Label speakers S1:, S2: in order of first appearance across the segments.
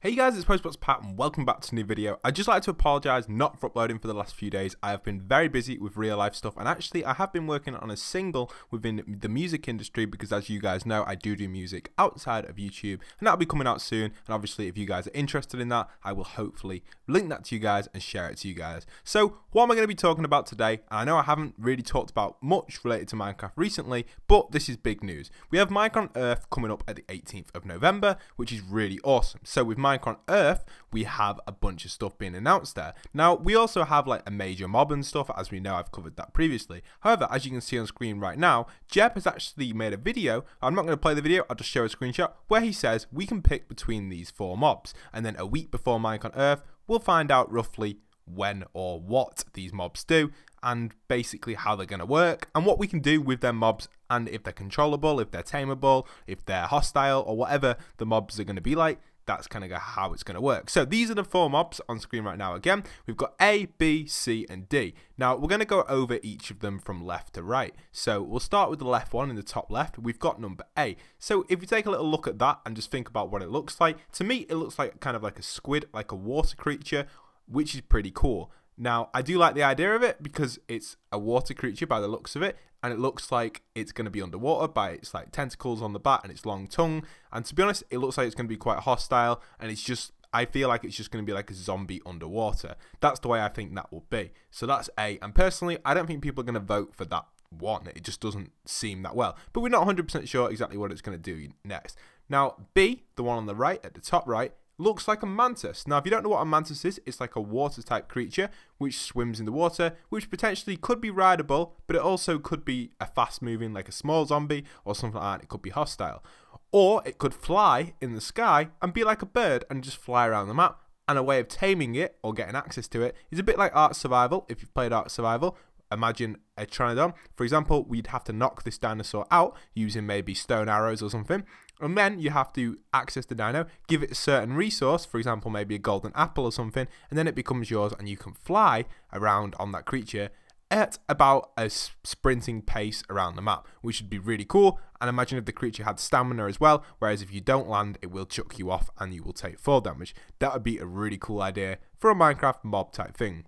S1: Hey guys, it's POSTBOXPAT and welcome back to a new video. I'd just like to apologise not for uploading for the last few days. I have been very busy with real life stuff, and actually I have been working on a single within the music industry because, as you guys know, I do music outside of YouTube, and that'll be coming out soon. And obviously if you guys are interested in that, I will hopefully link that to you guys and share it to you guys. So what am I going to be talking about today? And I know I haven't really talked about much related to Minecraft recently, but this is big news. We have Minecraft on Earth coming up at the 18th of November, which is really awesome. So with Minecraft on Earth, we have a bunch of stuff being announced there. Now, we also have like a major mob and stuff, as we know. I've covered that previously. However, as you can see on screen right now, Jeb has actually made a video. I'm not going to play the video, I'll just show a screenshot where he says we can pick between these 4 mobs, and then a week before Minecraft on Earth, we'll find out roughly when or what these mobs do, and basically how they're going to work, and what we can do with them mobs, and if they're controllable, if they're tameable, if they're hostile, or whatever the mobs are going to be like. That's kind of how it's going to work. So these are the 4 mobs on screen right now. Again, we've got A, B, C, and D. Now, we're going to go over each of them from left to right. So we'll start with the left one in the top left. We've got number A. So if you take a little look at that and just think about what it looks like, to me, it looks like kind of like a squid, like a water creature, which is pretty cool. Now, I do like the idea of it because it's a water creature by the looks of it, and it looks like it's going to be underwater by its like tentacles on the back and its long tongue. And to be honest, it looks like it's going to be quite hostile, and it's just, I feel like it's just going to be like a zombie underwater. That's the way I think that will be. So that's A, and personally, I don't think people are going to vote for that one. It just doesn't seem that well, but we're not 100% sure exactly what it's going to do next. Now, B, the one on the right, at the top right, looks like a mantis. Now, if you don't know what a mantis is, it's like a water type creature which swims in the water, which potentially could be rideable, but it also could be a fast moving, like a small zombie or something like that. It could be hostile, or it could fly in the sky and be like a bird and just fly around the map. And a way of taming it or getting access to it is a bit like Ark Survival. If you've played Ark Survival, imagine a Pteranodon. For example, we'd have to knock this dinosaur out using maybe stone arrows or something, and then you have to access the dino, give it a certain resource, for example maybe a golden apple or something, and then it becomes yours, and you can fly around on that creature at about a sprinting pace around the map, which would be really cool. And imagine if the creature had stamina as well, whereas if you don't land, it will chuck you off and you will take fall damage. That would be a really cool idea for a Minecraft mob type thing.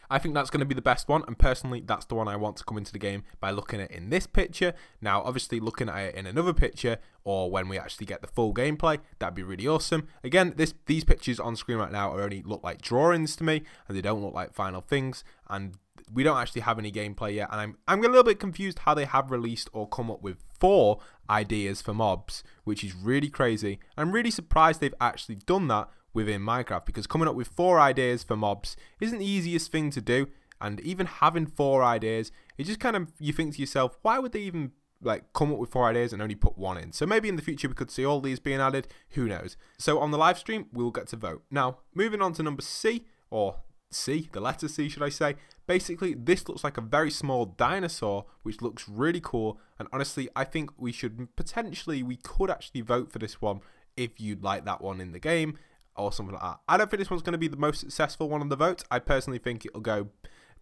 S1: I think that's going to be the best one, and personally that's the one I want to come into the game by looking at it in this picture. Now obviously looking at it in another picture, or when we actually get the full gameplay, that'd be really awesome. Again, these pictures on screen right now only look like drawings to me, and they don't look like final things, and we don't actually have any gameplay yet, and I'm a little bit confused how they have released or come up with 4 ideas for mobs, which is really crazy. I'm really surprised they've actually done that within Minecraft, because coming up with 4 ideas for mobs isn't the easiest thing to do, and even having 4 ideas, it just kind of, you think to yourself, why would they even like come up with 4 ideas and only put 1 in? So maybe in the future we could see all these being added, who knows. So on the live stream we'll get to vote. Now moving on to number C, or C, the letter C should I say. Basically this looks like a very small dinosaur which looks really cool, and honestly I think we could actually vote for this one if you'd like that one in the game or something like that. I don't think this one's going to be the most successful one on the vote. I personally think it'll go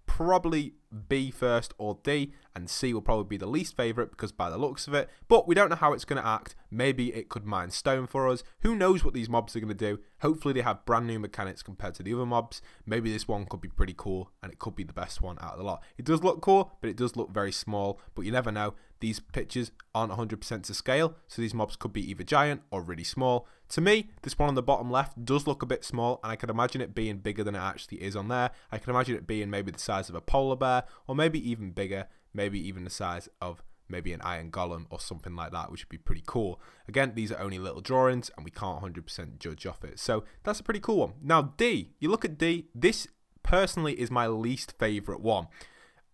S1: probably B first or D, and C will probably be the least favourite because by the looks of it, but we don't know how it's going to act. Maybe it could mine stone for us. Who knows what these mobs are going to do? Hopefully they have brand new mechanics compared to the other mobs. Maybe this one could be pretty cool, and it could be the best one out of the lot. It does look cool, but it does look very small, but you never know. These pictures aren't 100% to scale, so these mobs could be either giant or really small. To me, this one on the bottom left does look a bit small, and I can imagine it being bigger than it actually is on there. I can imagine it being maybe the size of a polar bear, or maybe even bigger, maybe even the size of maybe an iron golem or something like that, which would be pretty cool. Again, these are only little drawings, and we can't 100% judge off it, so that's a pretty cool one. Now D, you look at D, this personally is my least favourite one.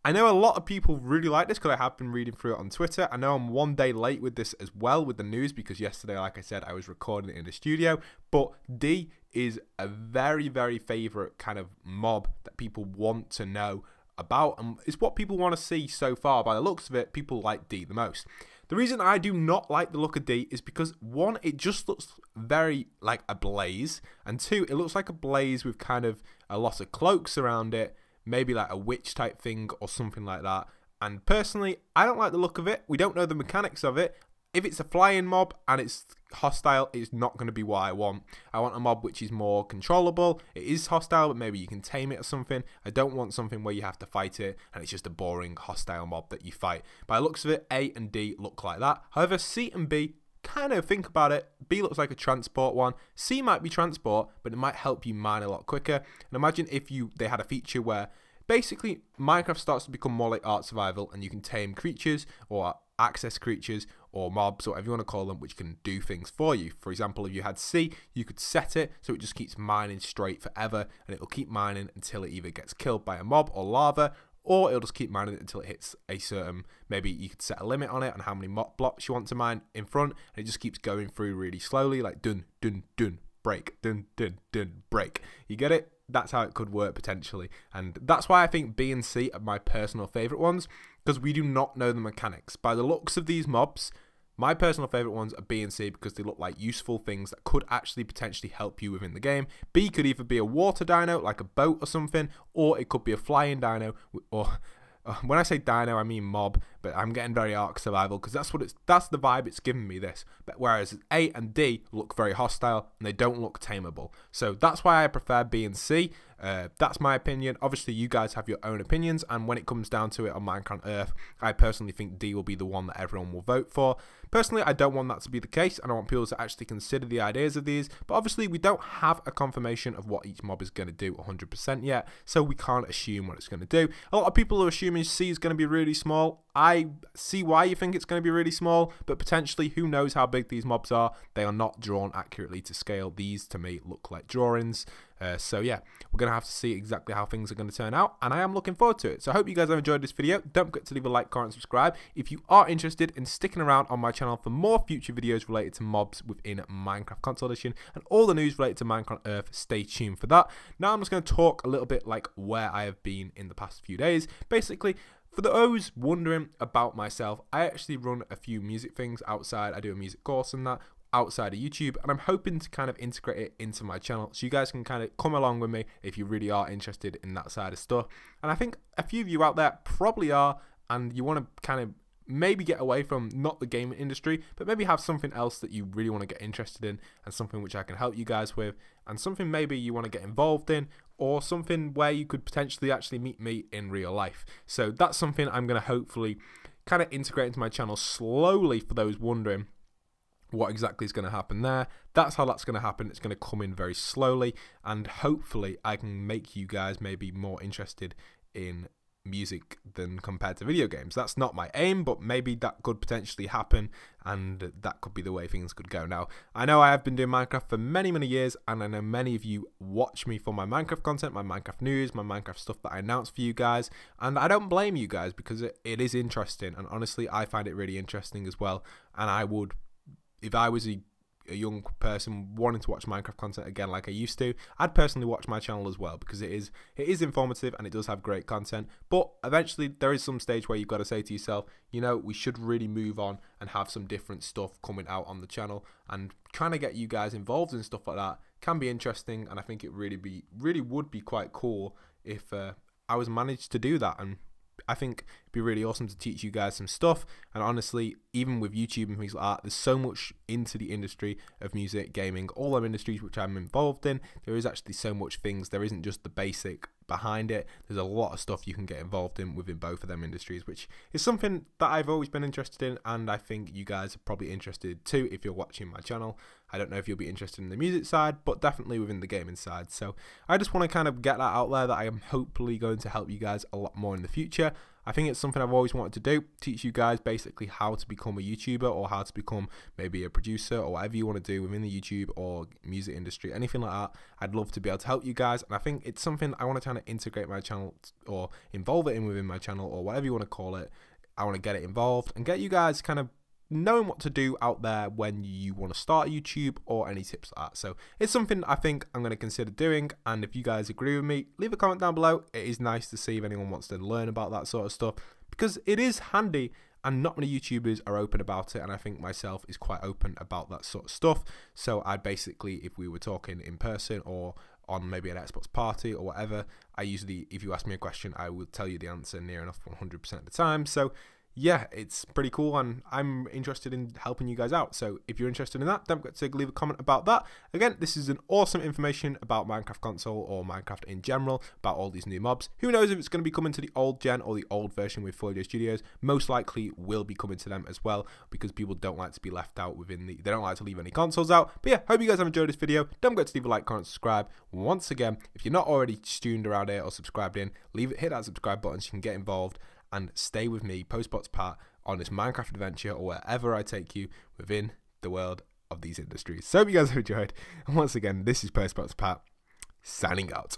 S1: I know a lot of people really like this because I have been reading through it on Twitter. I know I'm one day late with this as well with the news, because yesterday, like I said, I was recording it in the studio. But D is a very, very favourite kind of mob that people want to know about, and it's what people want to see so far. By the looks of it, people like D the most. The reason I do not like the look of D is because 1, it just looks very like a blaze, and 2, it looks like a blaze with kind of a lot of cloaks around it, maybe like a witch type thing or something like that. And personally, I don't like the look of it. We don't know the mechanics of it. if it's a flying mob and it's hostile, it's not going to be what I want. I want a mob which is more controllable. It is hostile, but maybe you can tame it or something. I don't want something where you have to fight it and it's just a boring hostile mob that you fight. By the looks of it, A and D look like that. However, C and B, kind of think about it, B looks like a transport one. C might be transport, but it might help you mine a lot quicker. And imagine if they had a feature where basically Minecraft starts to become more like Art Survival, and you can tame creatures or access creatures or mobs or whatever you want to call them, which can do things for you. For example, if you had C, you could set it so it just keeps mining straight forever, and it will keep mining until it either gets killed by a mob or lava, or it'll just keep mining it until it hits a certain, maybe you could set a limit on it on how many blocks you want to mine in front, and it just keeps going through really slowly, like dun, dun, dun, break, dun, dun, dun, break. You get it? That's how it could work potentially. And that's why I think B and C are my personal favourite ones, because we do not know the mechanics. By the looks of these mobs, my personal favourite ones are B and C because they look like useful things that could actually potentially help you within the game. B could either be a water dino, like a boat or something, or it could be a flying dino, or when I say dino, I mean mob, but I'm getting very Ark Survival because that's the vibe it's giving me this. But whereas A and D look very hostile and they don't look tameable. So that's why I prefer B and C. That's my opinion. Obviously, you guys have your own opinions, and when it comes down to it on Minecraft Earth, I personally think D will be the one that everyone will vote for. Personally, I don't want that to be the case, and I want people to actually consider the ideas of these, but obviously we don't have a confirmation of what each mob is going to do 100% yet, so we can't assume what it's going to do. A lot of people are assuming C is going to be really small. I see why you think it's going to be really small, but potentially, who knows how big these mobs are. They are not drawn accurately to scale. These, to me, look like drawings. So yeah, we're going to have to see exactly how things are going to turn out, and I am looking forward to it. So I hope you guys have enjoyed this video. Don't forget to leave a like, comment, and subscribe. If you are interested in sticking around on my channel for more future videos related to mobs within Minecraft Console Edition and all the news related to Minecraft Earth, stay tuned for that. Now I'm just going to talk a little bit like where I have been in the past few days. Basically, for those wondering about myself, I actually run a few music things outside. I do a music course and that outside of YouTube, and I'm hoping to kind of integrate it into my channel so you guys can kind of come along with me if you really are interested in that side of stuff. And I think a few of you out there probably are, and you want to kind of maybe get away from not the gaming industry, but maybe have something else that you really want to get interested in, and something which I can help you guys with, and something maybe you want to get involved in, or something where you could potentially actually meet me in real life. So that's something I'm going to hopefully kind of integrate into my channel slowly for those wondering what exactly is going to happen there. That's how that's going to happen. It's going to come in very slowly, and hopefully I can make you guys maybe more interested in music than compared to video games. That's not my aim, but maybe that could potentially happen, and that could be the way things could go. Now, I know I have been doing Minecraft for many years, and I know many of you watch me for my Minecraft content, my Minecraft news, my Minecraft stuff that I announce for you guys, and I don't blame you guys because it is interesting, and honestly I find it really interesting as well. And I would, if I was a young person wanting to watch Minecraft content again like I used to, I'd personally watch my channel as well, because it is informative and it does have great content. But eventually there is some stage where you've got to say to yourself, you know, we should really move on and have some different stuff coming out on the channel, and trying to get you guys involved in stuff like that can be interesting. And I think it really would be quite cool if I was managed to do that. And I think it'd be really awesome to teach you guys some stuff. And honestly, even with YouTube and things like that, there's so much into the industry of music, gaming, all them industries which I'm involved in. There is actually so much things. There isn't just the basic behind it. There's a lot of stuff you can get involved in within both of them industries, which is something that I've always been interested in, and I think you guys are probably interested too if you're watching my channel. I don't know if you'll be interested in the music side, but definitely within the gaming side. So I just want to kind of get that out there, that I am hopefully going to help you guys a lot more in the future. I think it's something I've always wanted to do, teach you guys basically how to become a YouTuber, or how to become maybe a producer, or whatever you want to do within the YouTube or music industry, anything like that. I'd love to be able to help you guys, and I think it's something I want to kind of integrate my channel, or involve it in within my channel, or whatever you want to call it. I want to get it involved and get you guys kind of knowing what to do out there when you want to start YouTube, or any tips like that. So it's something I think I'm going to consider doing, and if you guys agree with me, leave a comment down below. It is nice to see if anyone wants to learn about that sort of stuff, because it is handy, and not many YouTubers are open about it, and I think myself is quite open about that sort of stuff. So I'd basically, if we were talking in person or on maybe an Xbox party or whatever, I usually, if you ask me a question, I will tell you the answer near enough 100% of the time. So yeah, it's pretty cool, and I'm interested in helping you guys out. So if you're interested in that, don't forget to leave a comment about that. Again, this is an awesome information about Minecraft console or Minecraft in general, about all these new mobs. Who knows if it's going to be coming to the old gen or the old version with 4J Studios. Most likely will be coming to them as well, because people don't like to be left out within they don't like to leave any consoles out. But yeah, hope you guys have enjoyed this video. Don't forget to leave a like, comment, subscribe. Once again, if you're not already tuned around here or subscribed in, hit that subscribe button so you can get involved and stay with me, POSTBOXPAT, on this Minecraft adventure or wherever I take you within the world of these industries. So hope you guys have enjoyed. And once again, this is POSTBOXPAT signing out.